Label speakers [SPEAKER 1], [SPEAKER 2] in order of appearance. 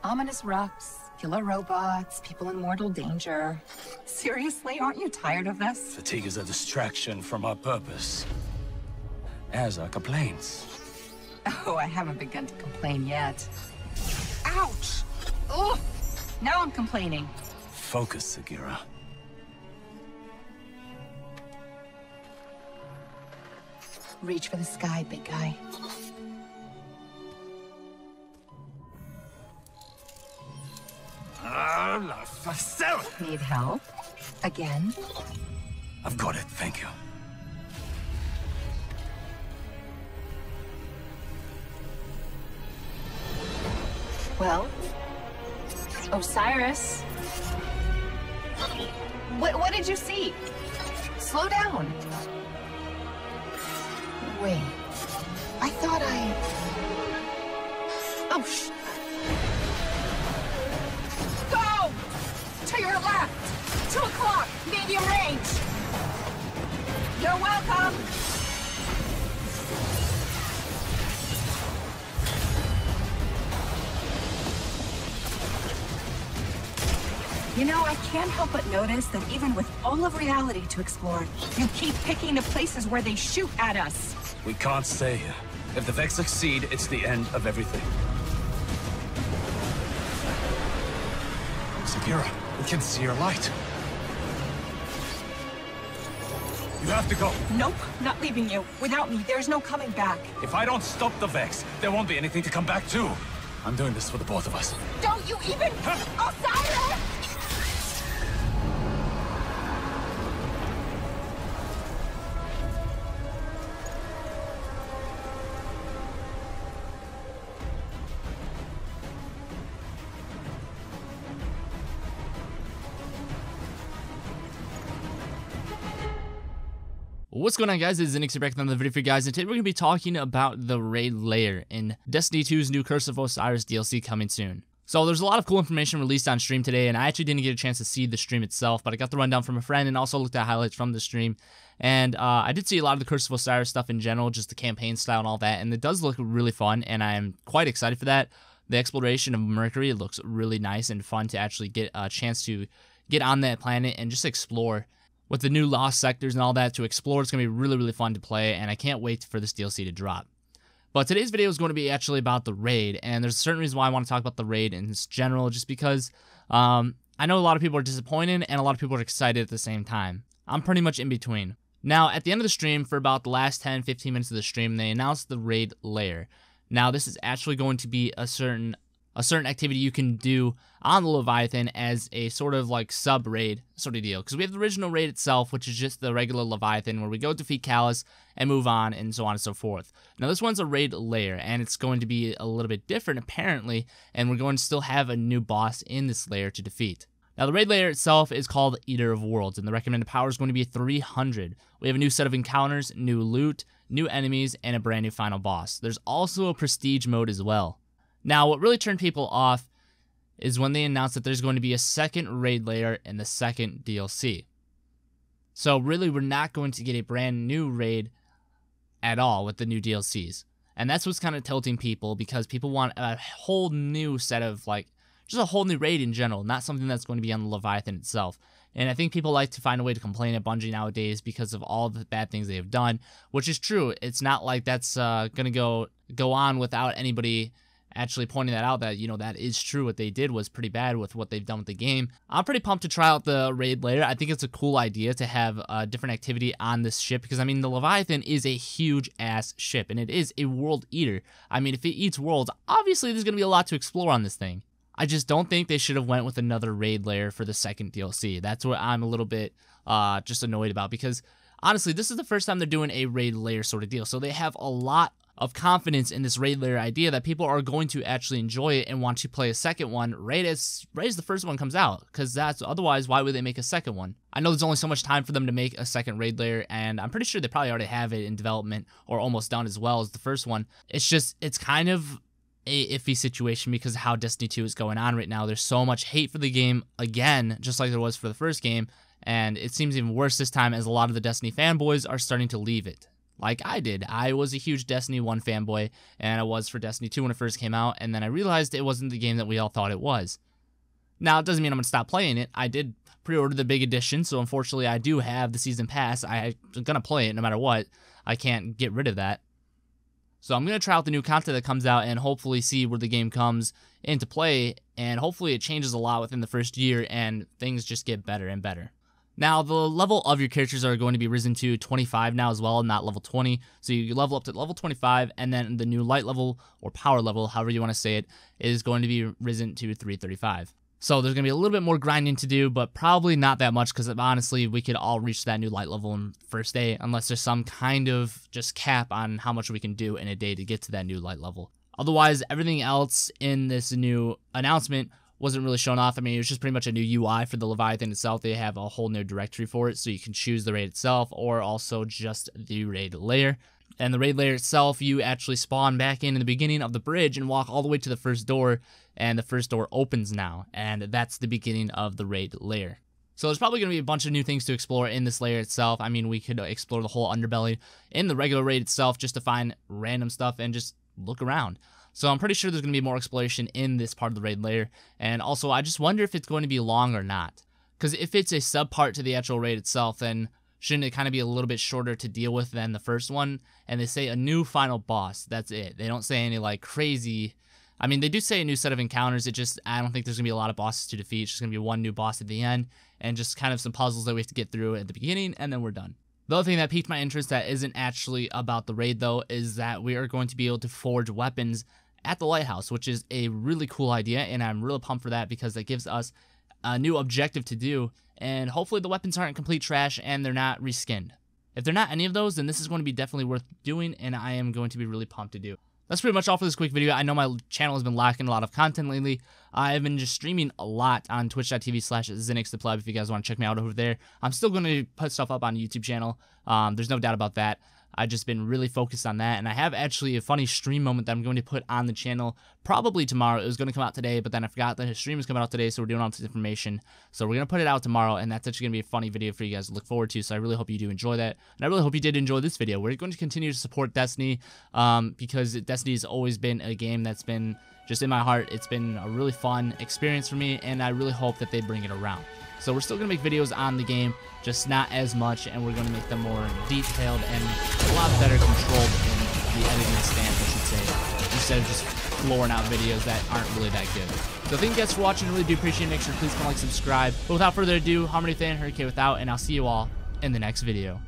[SPEAKER 1] Ominous rocks, killer robots, people in mortal danger. Seriously, aren't you tired of this?
[SPEAKER 2] Fatigue is a distraction from our purpose. As are complaints.
[SPEAKER 1] Oh, I haven't begun to complain yet. Ouch! Ugh! Now I'm complaining.
[SPEAKER 2] Focus, Sagira.
[SPEAKER 1] Reach for the sky, big guy.
[SPEAKER 2] La facel!
[SPEAKER 1] Need help? Again?
[SPEAKER 2] I've got it, thank you.
[SPEAKER 1] Well, Osiris. What did you see? Slow down. Wait. I thought Oh, Go! To your left! 2 o'clock! Medium range! You're welcome! You know, I can't help but notice that even with all of reality to explore, you keep picking the places where they shoot at us.
[SPEAKER 2] We can't stay here. If the Vex succeed, it's the end of everything. Sagira, we can see your light. You have to go.
[SPEAKER 1] Nope, not leaving you. Without me, there's no coming back.
[SPEAKER 2] If I don't stop the Vex, there won't be anything to come back to. I'm doing this for the both of us.
[SPEAKER 1] Don't you even... Osiris!
[SPEAKER 3] What's going on, guys? It's Zinux here back with another video for you guys, and today we're going to be talking about the raid Lair in Destiny 2's new Curse of Osiris DLC coming soon. So there's a lot of cool information released on stream today, and I actually didn't get a chance to see the stream itself, but I got the rundown from a friend and also looked at highlights from the stream. And I did see a lot of the Curse of Osiris stuff in general, just the campaign style and all that, and it does look really fun, and I'm quite excited for that. The exploration of Mercury, it looks really nice and fun to actually get a chance to get on that planet and just explore. With the new lost sectors and all that to explore, it's going to be really, really fun to play, and I can't wait for this DLC to drop. But today's video is going to be actually about the raid, and there's a certain reason why I want to talk about the raid in general, just because I know a lot of people are disappointed and a lot of people are excited at the same time. I'm pretty much in between. Now, at the end of the stream, for about the last 10-15 minutes of the stream, they announced the raid Lair. Now, this is actually going to be a certain activity you can do on the Leviathan as a sort of like sub-raid sort of deal. Because we have the original raid itself, which is just the regular Leviathan, where we go defeat Callus and move on and so on and so forth. Now this one's a raid Lair, and it's going to be a little bit different apparently, and we're going to still have a new boss in this lair to defeat. Now the raid Lair itself is called Eater of Worlds, and the recommended power is going to be 300. We have a new set of encounters, new loot, new enemies, and a brand new final boss. There's also a prestige mode as well. Now, what really turned people off is when they announced that there's going to be a second raid Lair in the second DLC. So really, we're not going to get a brand new raid at all with the new DLCs. And that's what's kind of tilting people, because people want a whole new set of, like, just a whole new raid in general, not something that's going to be on the Leviathan itself. And I think people like to find a way to complain at Bungie nowadays because of all the bad things they have done, which is true. It's not like that's going to go on without anybody actually pointing that out, that, you know, that is true. What they did was pretty bad with what they've done with the game. I'm pretty pumped to try out the raid Lair. I think it's a cool idea to have a different activity on this ship, because I mean, the Leviathan is a huge ass ship, and it is a world eater. I mean, if it eats worlds, obviously there's gonna be a lot to explore on this thing. I just don't think they should have went with another raid Lair for the second DLC. That's what I'm a little bit just annoyed about, because honestly, this is the first time they're doing a raid Lair sort of deal, so they have a lot of confidence in this raid Lair idea that people are going to actually enjoy it and want to play a second one right as the first one comes out, because that's otherwise, why would they make a second one? I know there's only so much time for them to make a second raid Lair, and I'm pretty sure they probably already have it in development or almost done as well as the first one. It's kind of a iffy situation because of how Destiny 2 is going on right now. There's so much hate for the game again, just like there was for the first game, and it seems even worse this time as a lot of the Destiny fanboys are starting to leave it. like I did. I was a huge Destiny 1 fanboy, and I was for Destiny 2 when it first came out, and then I realized it wasn't the game that we all thought it was. Now, it doesn't mean I'm going to stop playing it. I did pre-order the big edition, so unfortunately I do have the season pass. I'm going to play it no matter what. I can't get rid of that. So I'm going to try out the new content that comes out and hopefully see where the game comes into play, and hopefully it changes a lot within the first year and things just get better and better. Now, the level of your characters are going to be risen to 25 now as well, not level 20. So you level up to level 25, and then the new light level or power level, however you want to say it, is going to be risen to 335. So there's going to be a little bit more grinding to do, but probably not that much because honestly, we could all reach that new light level in first day unless there's some kind of just cap on how much we can do in a day to get to that new light level. Otherwise, everything else in this new announcement wasn't really shown off. I mean, it was just pretty much a new UI for the Leviathan itself. They have a whole new directory for it, so you can choose the raid itself or also just the raid layer. And the raid layer itself, you actually spawn back in the beginning of the bridge and walk all the way to the first door, and the first door opens now, and that's the beginning of the raid layer. So there's probably going to be a bunch of new things to explore in this layer itself. I mean, we could explore the whole underbelly in the regular raid itself just to find random stuff and just look around. So I'm pretty sure there's going to be more exploration in this part of the raid layer. And also, I just wonder if it's going to be long or not. Because if it's a sub part to the actual raid itself, then shouldn't it kind of be a little bit shorter to deal with than the first one? And they say a new final boss. That's it. They don't say any like crazy. I mean, they do say a new set of encounters. I don't think there's going to be a lot of bosses to defeat. It's just going to be one new boss at the end and just kind of some puzzles that we have to get through at the beginning, and then we're done. The other thing that piqued my interest that isn't actually about the raid, though, is that we are going to be able to forge weapons at the lighthouse, which is a really cool idea, and I'm really pumped for that because that gives us a new objective to do, and hopefully the weapons aren't complete trash and they're not reskinned. If they're not any of those, then this is going to be definitely worth doing, and I am going to be really pumped to do. That's pretty much all for this quick video. I know my channel has been lacking a lot of content lately. I've been just streaming a lot on twitch.tv/Zinux the Pleb if you guys want to check me out over there. I'm still going to put stuff up on the YouTube channel. There's no doubt about that. I've just been really focused on that, and I have actually a funny stream moment that I'm going to put on the channel probably tomorrow. It was going to come out today, but then I forgot that his stream is coming out today, so we're doing all this information. So we're going to put it out tomorrow, and that's actually going to be a funny video for you guys to look forward to, so I really hope you do enjoy that, and I really hope you did enjoy this video. We're going to continue to support Destiny because Destiny has always been a game that's been just in my heart. It's been a really fun experience for me, and I really hope that they bring it around. So we're still going to make videos on the game, just not as much, and we're going to make them more detailed and a lot better controlled in the editing stance, I should say, instead of just flooring out videos that aren't really that good. So thank you guys for watching. I really do appreciate it. Make sure to please comment, like, subscribe. But without further ado, Harmony Within, Hurricane Without, and I'll see you all in the next video.